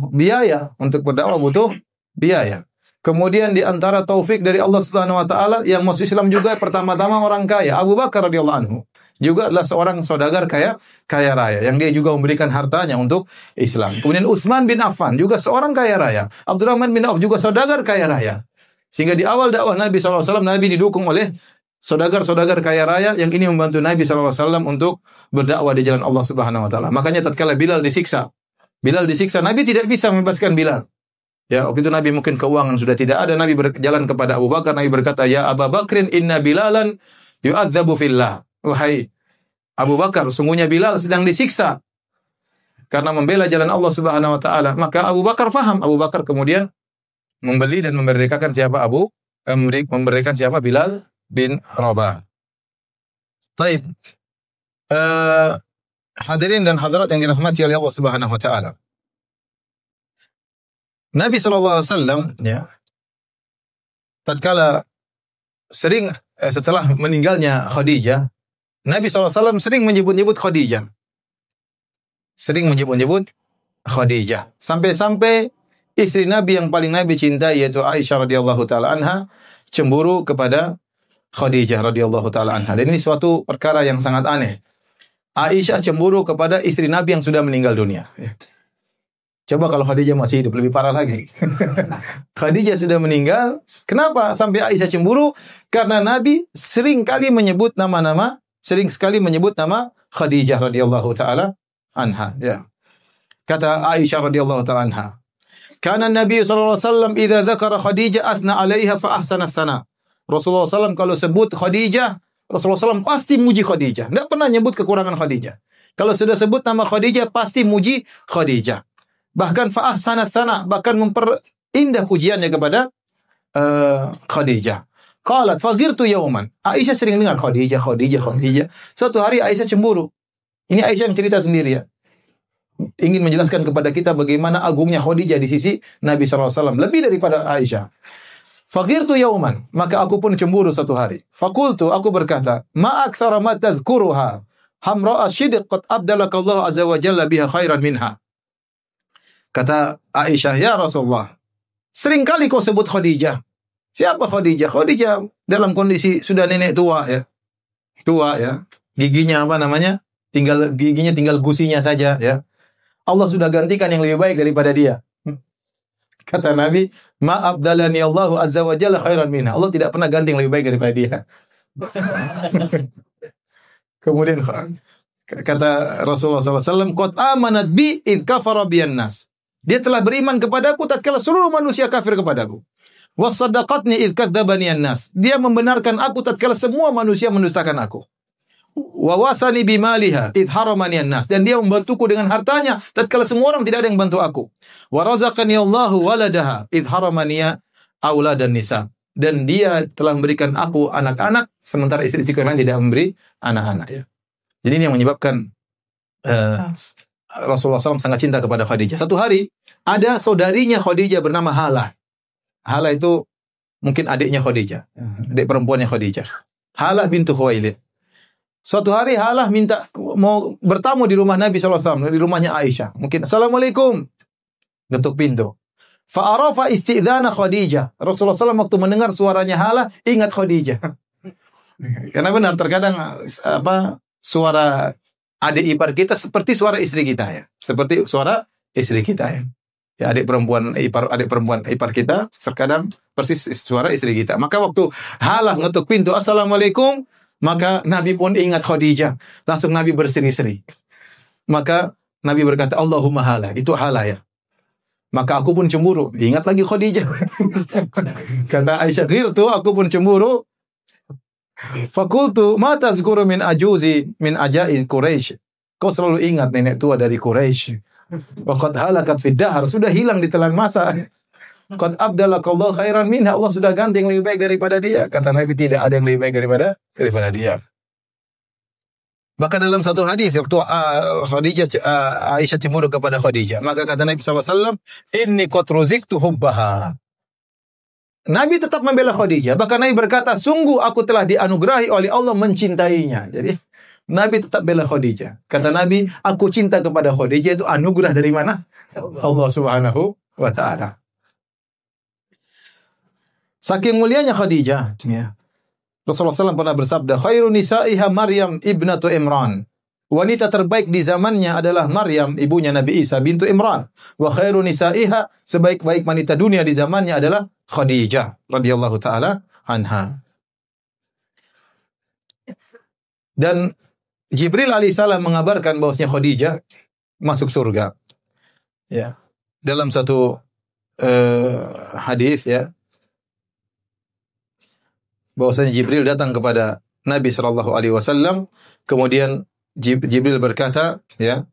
biaya, untuk berdakwah butuh biaya. Kemudian di antara taufik dari Allah Subhanahu wa taala yang masuk Islam juga pertama-tama orang kaya, Abu Bakar radhiyallahu anhu. Juga adalah seorang saudagar kaya raya yang dia juga memberikan hartanya untuk Islam. Kemudian Utsman bin Affan juga seorang kaya raya. Abdurrahman bin Auf juga saudagar kaya raya. Sehingga di awal dakwah Nabi sallallahu alaihi wasallam Nabi didukung oleh saudagar-saudagar kaya raya yang ini membantu Nabi sallallahu alaihi wasallam untuk berdakwah di jalan Allah Subhanahu wa taala. Makanya tatkala Bilal disiksa, Nabi tidak bisa membebaskan Bilal. Ya, waktu itu Nabi mungkin keuangan sudah tidak ada, Nabi berjalan kepada Abu Bakar, Nabi berkata, "Ya Abu Bakrin, inna Bilalan yu'adzabu fillah." Wahai Abu Bakar, sungguhnya Bilal sedang disiksa karena membela jalan Allah Subhanahu wa taala. Maka Abu Bakar faham. Abu Bakar kemudian membeli dan memerdekakan Bilal bin Rabah. Taib. Hadirin dan hadirat yang dirahmati oleh Allah Subhanahu wa taala. Nabi sallallahu alaihi wasallam, ya, tatkala sering setelah meninggalnya Khadijah, Nabi sallallahu alaihi wasallam sering menyebut-nyebut Khadijah. Sampai-sampai istri Nabi yang paling Nabi cintai yaitu Aisyah radhiyallahu taala anha cemburu kepada Khadijah radhiyallahu taala anha. Dan ini suatu perkara yang sangat aneh. Aisyah cemburu kepada istri Nabi yang sudah meninggal dunia. Coba kalau Khadijah masih hidup, lebih parah lagi. Khadijah sudah meninggal. Kenapa sampai Aisyah cemburu? Karena Nabi sering sekali menyebut nama Khadijah radhiyallahu taala anha. Ya. Kata Aisyah radhiyallahu taala anha, "Kana Nabi sallallahu alaihi wasallam idza dzakara Khadijah athna 'alaiha fa ahsana tsana." Rasulullah SAW kalau sebut Khadijah, Rasulullah SAW pasti muji Khadijah. Tidak pernah nyebut kekurangan Khadijah. Kalau sudah sebut nama Khadijah, pasti muji Khadijah. Bahkan fa ahsana tsana, bahkan memperindah pujiannya kepada Khadijah. Qalat faghirtu yawman. Aisyah sering dengar Khadijah. Suatu hari Aisyah cemburu. Ini Aisyah yang cerita sendiri, ya. Ingin menjelaskan kepada kita bagaimana agungnya Khadijah di sisi Nabi sallallahu alaihi wasallam lebih daripada Aisyah. Faghirtu yawman, maka aku pun cemburu suatu hari. Fakultu, aku berkata, ma aktsara ma tadhkuruha. Hamra'a shidq qad abdalaka Allah azza wa jalla biha khairan minha. Kata Aisyah, ya Rasulullah, seringkali kau sebut Khadijah. Siapa Khadijah? Khadijah dalam kondisi sudah nenek tua, ya. Tua, ya. Giginya tinggal gusinya saja, ya. Allah sudah gantikan yang lebih baik daripada dia. Kata Nabi, ma abdalani Allahu azza wa jalla khairan minha. Allah tidak pernah ganti yang lebih baik daripada dia. Kemudian kata Rasulullah SAW, qad amanat bi id kafara biyan nas. Dia telah beriman kepadaku tatkala seluruh manusia kafir kepadaku. Wasaddaqatni id kadzdzabani an-nas. Dia membenarkan aku tatkala semua manusia mendustakan aku. Wa wasani bimaliha id haramani an-nas. Dan dia membantuku dengan hartanya tatkala semua orang tidak ada yang bantu aku. Wa razaqani Allahu waladaha id haramani auladan nisa. Dan dia telah memberikan aku anak-anak sementara istri-istri yang lain tidak memberi anak-anak, ya. Jadi ini yang menyebabkan Rasulullah SAW sangat cinta kepada Khadijah. Satu hari, ada saudarinya Khadijah bernama Halah. Halah itu mungkin adiknya Khadijah. Adik perempuannya Khadijah. Halah bintu Khuwailid. Suatu hari Halah minta mau bertamu di rumah Nabi SAW. Di rumahnya Aisyah. Mungkin, Assalamualaikum. Ketuk pintu. Fa'arafa isti'dana Khadijah. Rasulullah SAW waktu mendengar suaranya Halah, ingat Khadijah. Karena benar, terkadang suara adik ipar kita seperti suara istri kita, ya. Seperti suara istri kita, ya. Ya, adik perempuan ipar kita terkadang persis suara istri kita. Maka waktu Halah ngetuk pintu, Assalamualaikum, Maka Nabi pun ingat Khadijah. Langsung Nabi berseri-seri. Maka Nabi berkata, Allahumma hala. Itu hala ya. Maka aku pun cemburu. Ingat lagi Khadijah. Kata Aisyah, ghirtu, aku pun cemburu. Fakultu, ma tazkuru min ajaiz Quraisy. Kau selalu ingat nenek tua dari Quraisy. Wa qad halakat fid dahr. Sudah hilang di telan masa. Qad abdalakallahu khairan minha. Allah sudah ganti yang lebih baik daripada dia. Kata Nabi, tidak ada yang lebih baik daripada dia. Bahkan dalam satu hadis waktu Aisyah cemburu kepada Khadijah, maka kata Nabi SAW, inni qad ruziktu hubbaha. Nabi tetap membela Khadijah. Bahkan Nabi berkata, sungguh aku telah dianugerahi oleh Allah mencintainya. Jadi Nabi tetap bela Khadijah. Kata Nabi, aku cinta kepada Khadijah itu anugerah dari mana? Allah Subhanahu wa ta'ala. Saking mulianya Khadijah, ya. Rasulullah SAW pernah bersabda, khairu nisa'iha Maryam ibnatu Imran. Wanita terbaik di zamannya adalah Maryam, ibunya Nabi Isa bintu Imran. Wa khairu nisa'iha, sebaik-baik wanita dunia di zamannya adalah Khadijah radhiyallahu taala anha. Dan Jibril alaihissalam mengabarkan bahwasanya Khadijah masuk surga. Ya. Dalam satu hadis ya, bahwasanya Jibril datang kepada Nabi sallallahu alaihi wasallam, kemudian Jibril berkata, ya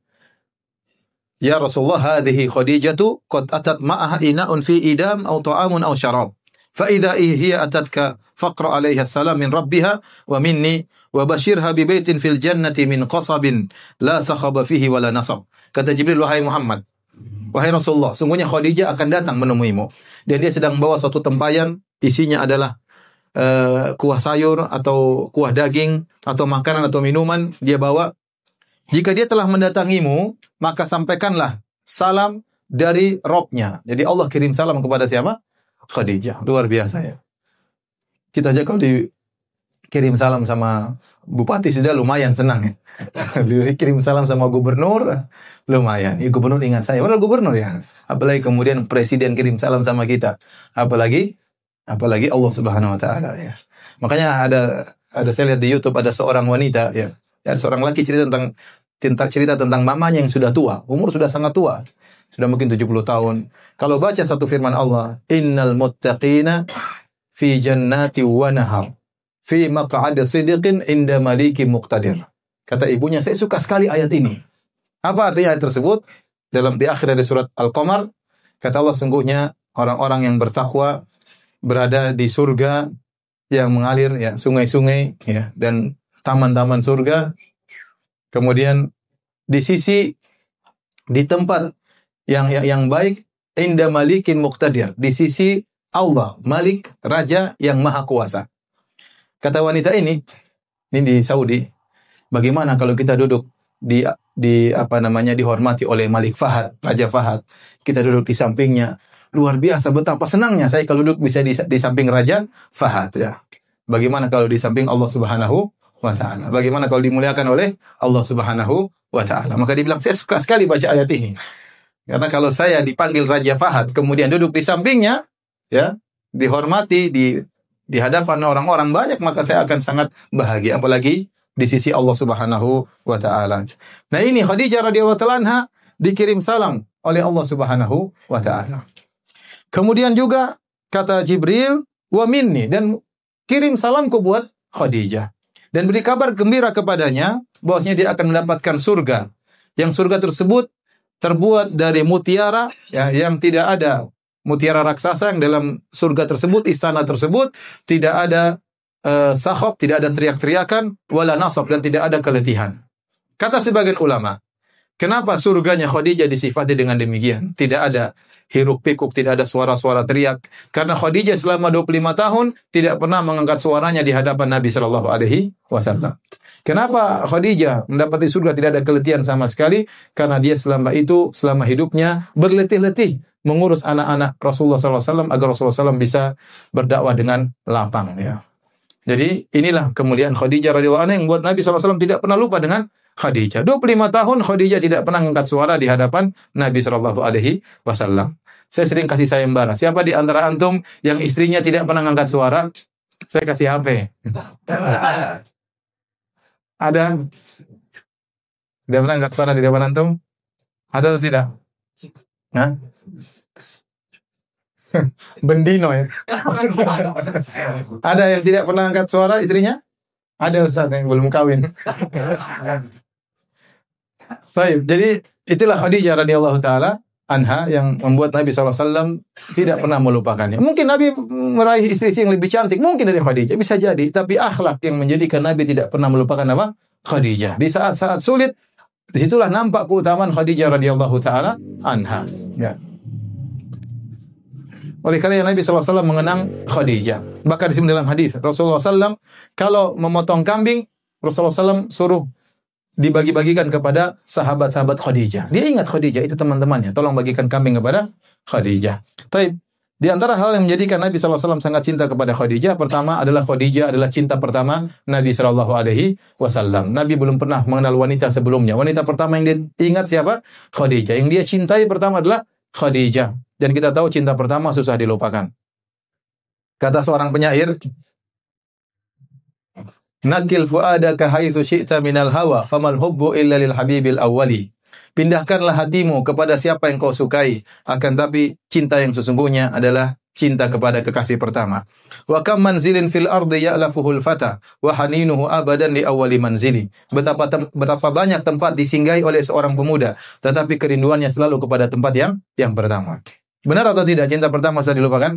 Rasulullah, hadhihi Khadijatu qad atat ma'aha ina'un fi idam aw ta'amun aw syarab. Fa idza hiya atatka faqra 'alaiha assalam min rabbiha wa minni wa bashirha bi baitin fil jannati min qasabin la sakhaba fihi wala nasab. Kata Jibril, wahai Muhammad, wahai Rasulullah, sungguhnya Khadijah akan datang menemuimu dan dia sedang bawa suatu tempayan, isinya adalah kuah sayur atau kuah daging atau makanan atau minuman dia bawa. Jika dia telah mendatangimu, maka sampaikanlah salam dari Robnya. Jadi Allah kirim salam kepada siapa? Khadijah. Luar biasa ya. Kita aja kalau dikirim salam sama bupati sudah lumayan senang ya. Dikirim salam sama gubernur lumayan. Ya, gubernur ingat saya. Padahal gubernur ya. Apalagi kemudian presiden kirim salam sama kita. Apalagi Allah Subhanahu wa taala ya. Makanya ada saya lihat di YouTube ada seorang wanita ya. Ada seorang laki cerita tentang mamanya yang sudah tua, umur sudah sangat tua. Sudah mungkin 70 tahun. Kalau baca satu firman Allah, innal muttaqina fi jannati wa nahar fi maq'adi sidqin inda malikin muqtadir. Kata ibunya, saya suka sekali ayat ini. Apa artinya ayat tersebut? Di akhir dari surat Al-Qamar, kata Allah, sungguhnya orang-orang yang bertakwa berada di surga yang mengalir ya, sungai-sungai ya, dan taman-taman surga. Kemudian di tempat yang baik, inda malikin muqtadir, di sisi Allah, Malik, Raja yang Maha Kuasa. Kata wanita ini di Saudi, bagaimana kalau kita duduk dihormati oleh Malik Fahad, Raja Fahad. Kita duduk di sampingnya. Luar biasa, betapa senangnya saya kalau duduk bisa di samping Raja Fahad ya. Bagaimana kalau di samping Allah Subhanahu wa ta'ala? Bagaimana kalau dimuliakan oleh Allah Subhanahu wa ta'ala? Maka dia bilang, saya suka sekali baca ayat ini. Karena kalau saya dipanggil Raja Fahad, kemudian duduk di sampingnya, ya, dihormati di hadapan orang-orang banyak, maka saya akan sangat bahagia. Apalagi di sisi Allah Subhanahu wa ta'ala. Nah ini Khadijah radhiyallahu ta'ala anha dikirim salam oleh Allah Subhanahu wa ta'ala. Kemudian juga kata Jibril, wa minni, dan kirim salamku buat Khadijah. Dan beri kabar gembira kepadanya bahwasanya dia akan mendapatkan surga. Yang surga tersebut terbuat dari mutiara ya, yang tidak ada mutiara raksasa yang dalam surga tersebut, istana tersebut tidak ada sahab, tidak ada teriak-teriakan, wala nasab, dan tidak ada keletihan. Kata sebagian ulama, kenapa surganya Khadijah disifati dengan demikian? Tidak ada hiruk pikuk, tidak ada suara-suara teriak. Karena Khadijah selama 25 tahun tidak pernah mengangkat suaranya di hadapan Nabi Shallallahu Alaihi Wasallam. Kenapa Khadijah mendapati surga tidak ada keletihan sama sekali? Karena dia selama hidupnya berletih-letih mengurus anak-anak Rasulullah SAW agar Rasulullah SAW bisa berdakwah dengan lapang. Ya. Jadi inilah kemuliaan Khadijah radhiyallahu anha yang buat Nabi SAW tidak pernah lupa dengan Khadijah. 25 tahun Khadijah tidak pernah mengangkat suara di hadapan Nabi Shallallahu Alaihi Wasallam. Saya sering kasih sayembara. Siapa di antara antum yang istrinya tidak pernah mengangkat suara? Saya kasih HP. Ada? Dia pernah angkat suara di depan antum? Ada atau tidak? Hah? Bendino ya. Ada yang tidak pernah angkat suara istrinya? Ada Ustaz yang belum kawin. Baik, jadi itulah Khadijah radhiyallahu taala anha yang membuat Nabi SAW tidak pernah melupakannya. Mungkin Nabi meraih istri yang lebih cantik, mungkin dari Khadijah, bisa jadi. Tapi akhlak yang menjadikan Nabi tidak pernah melupakan apa? Khadijah. Di saat-saat sulit, disitulah nampak keutamaan Khadijah radhiyallahu taala anha. Ya. Oleh karena Nabi SAW mengenang Khadijah. Bahkan disebut dalam hadis Rasulullah SAW kalau memotong kambing, Rasulullah SAW suruh dibagi-bagikan kepada sahabat-sahabat Khadijah. Dia ingat Khadijah itu teman-temannya. Tolong bagikan kambing kepada Khadijah. Tapi di antara hal yang menjadikan Nabi SAW sangat cinta kepada Khadijah, pertama adalah Khadijah adalah cinta pertama Nabi SAW. Nabi belum pernah mengenal wanita sebelumnya. Wanita pertama yang dia ingat siapa? Khadijah. Yang dia cintai pertama adalah Khadijah. Dan kita tahu cinta pertama susah dilupakan. Kata seorang penyair, Nakil fuadaka haitsu syi'ta minal hawa, famal hubbu illa lil habibil awwali. Pindahkanlah hatimu kepada siapa yang kau sukai, akan tapi cinta yang sesungguhnya adalah cinta kepada kekasih pertama. Wa kam manzilin fil ardi ya'lafuhul fata wa haninuhu abadan li awwali manzili. Betapa banyak tempat disinggahi oleh seorang pemuda, tetapi kerinduannya selalu kepada tempat yang pertama. Benar atau tidak cinta pertama sudah dilupakan?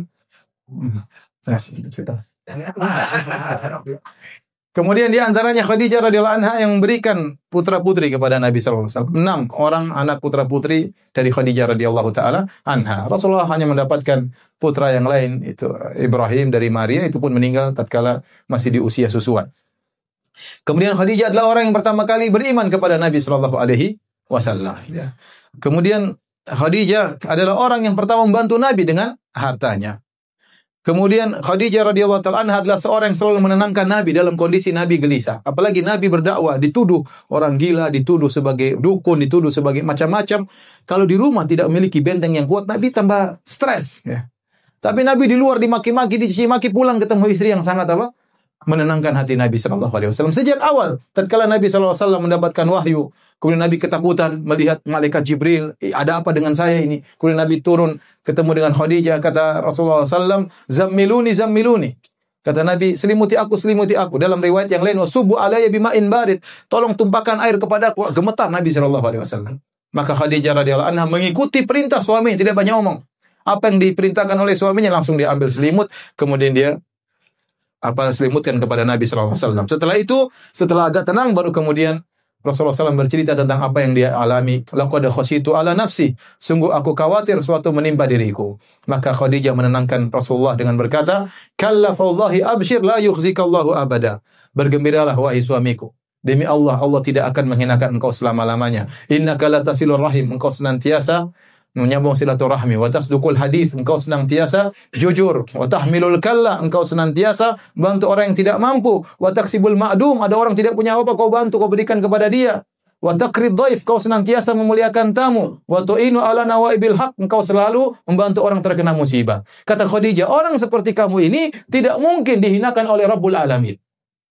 Kemudian di antaranya Khadijah radhiyallahu anha yang memberikan putra-putri kepada Nabi SAW. 6 orang anak putra-putri dari Khadijah radhiyallahu taala anha. Rasulullah hanya mendapatkan putra yang lain, itu Ibrahim dari Maria, itu pun meninggal tatkala masih di usia susuan. Kemudian Khadijah adalah orang yang pertama kali beriman kepada Nabi SAW. Kemudian Khadijah adalah orang yang pertama membantu Nabi dengan hartanya. Kemudian Khadijah radhiyallahu taala anha adalah seorang yang selalu menenangkan Nabi dalam kondisi Nabi gelisah. Apalagi Nabi berdakwah, dituduh orang gila, dituduh sebagai dukun, dituduh sebagai macam-macam. Kalau di rumah tidak memiliki benteng yang kuat, Nabi tambah stres. Ya. Tapi Nabi di luar dimaki-maki, dicaci maki, pulang ketemu istri yang sangat apa? Menenangkan hati Nabi SAW. Sejak awal, tatkala Nabi SAW mendapatkan wahyu, kemudian Nabi ketakutan melihat malaikat Jibril, ada apa dengan saya ini? Kemudian Nabi turun, ketemu dengan Khadijah, kata Rasulullah SAW, zammiluni, zammiluni. Kata Nabi, selimuti aku, selimuti aku. Dalam riwayat yang lain, wasubu alayya bima'in barid. Tolong tumpahkan air kepadaku. Gemetar Nabi SAW. Maka Khadijah radhiyallahu anha mengikuti perintah suami, tidak banyak omong. Apa yang diperintahkan oleh suaminya, langsung dia ambil selimut, kemudian dia selimutkan kepada Nabi SAW. Setelah itu, setelah agak tenang, baru kemudian Rasulullah SAW bercerita tentang apa yang dia alami. Laqad khasyitu ala nafsi. Sungguh aku khawatir suatu menimpa diriku. Maka Khadijah menenangkan Rasulullah dengan berkata, Kalla fawallahi abshir la yukhzikallahu abada. Bergembiralah wahai suamiku. Demi Allah, Allah tidak akan menghinakan engkau selama-lamanya. Innaka latasilur rahim. Engkau senantiasa menyambung silaturahmi, wa tasduqul hadits, engkau senantiasa jujur, wa tahmilul kalla, engkau senantiasa bantu orang yang tidak mampu, wa taksibul ma'dum, ada orang tidak punya apa kau bantu, kau berikan kepada dia, wa taqrid dhaif, kau senantiasa memuliakan tamu, wa tu'inu ala nawaibil haq, engkau selalu membantu orang terkena musibah. Kata Khadijah, orang seperti kamu ini tidak mungkin dihinakan oleh Rabbul Alamin.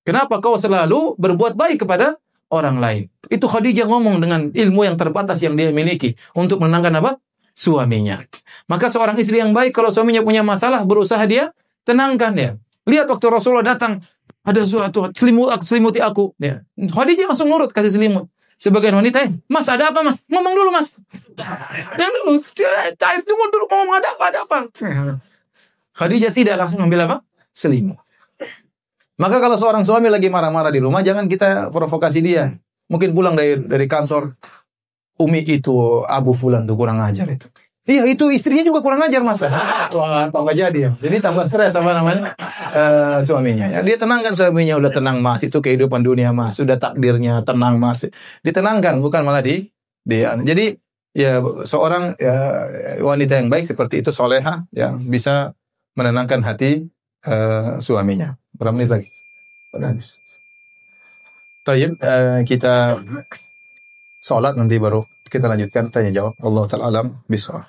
Kenapa kau selalu berbuat baik kepada orang lain? Itu Khadijah ngomong dengan ilmu yang terbatas yang dia miliki untuk menenangkan apa? Suaminya. Maka seorang istri yang baik kalau suaminya punya masalah berusaha dia tenangkan ya. Lihat waktu Rasulullah datang ada suatu selimuti aku ya. Khadijah langsung nurut kasih selimut. Sebagian wanita, Mas ada apa Mas? Ngomong dulu Mas. Yang dulu, tunggu dulu ngomong ada apa? Khadijah tidak langsung ambil apa? Selimut. Maka kalau seorang suami lagi marah-marah di rumah, jangan kita provokasi dia. Mungkin pulang dari kantor, Umi itu Abu Fulan tuh kurang ajar itu. Iya itu istrinya juga kurang ajar Mas. Wah, tambah jadi ya. Jadi tambah stres suaminya. Ya, dia tenangkan suaminya, udah tenang Mas, itu kehidupan dunia Mas, sudah takdirnya tenang Mas. Ditenangkan bukan malah dia. Jadi ya seorang wanita yang baik seperti itu soleha yang bisa menenangkan hati suaminya. Berapa menit lagi? Udah habis. Tayyib, kita sholat nanti baru kita lanjutkan tanya jawab. Allah ta'ala alam bisawab.